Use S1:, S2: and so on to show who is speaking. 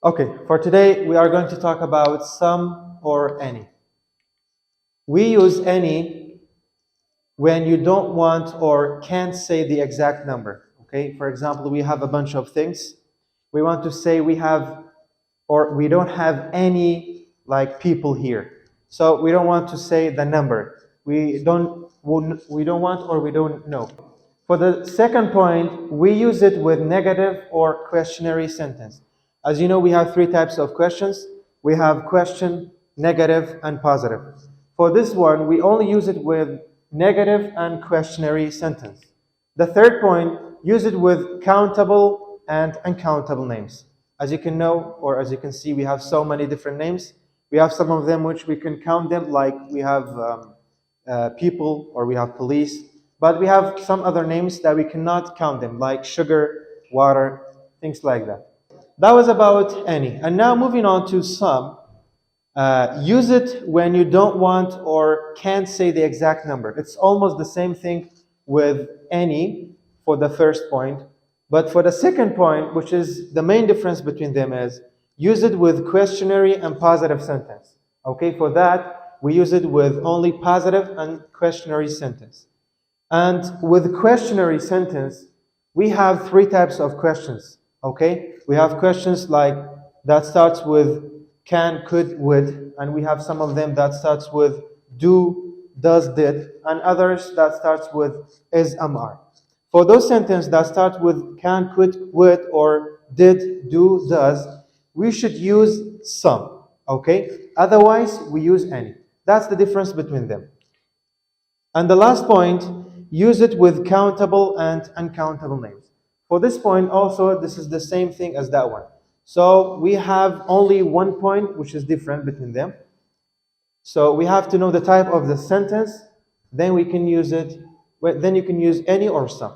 S1: Okay, for today we are going to talk about some or any. We use any when you don't want or can't say the exact number. Okay, for example, we have a bunch of things. We want to say we have or we don't have any like people here. So we don't want to say the number. We don't want or we don't know. For the second point, we use it with negative or questionary sentence. As you know, we have three types of questions. We have question, negative, and positive. For this one, we only use it with negative and questionary sentence. The third point, use it with countable and uncountable names. As you can know, or as you can see, we have so many different names. We have some of them which we can count them, like we have people or we have police. But we have some other names that we cannot count them, like sugar, water, things like that. That was about any. And now moving on to some. Use it when you don't want or can't say the exact number. It's almost the same thing with any for the first point. But for the second point, which is the main difference between them, is use it with questionary and positive sentence. Okay, for that, we use it with only positive and questionary sentence. And with questionary sentence, we have three types of questions. Okay, we have questions like that starts with can, could, would, and we have some of them that starts with do, does, did, and others that starts with is, am, are. For those sentences that start with can, could, would, or did, do, does, we should use some. Okay, otherwise we use any. That's the difference between them. And the last point, use it with countable and uncountable names. For this point also, this is the same thing as that one. So we have only one point which is different between them. So we have to know the type of the sentence, then we can use it, then you can use any or some.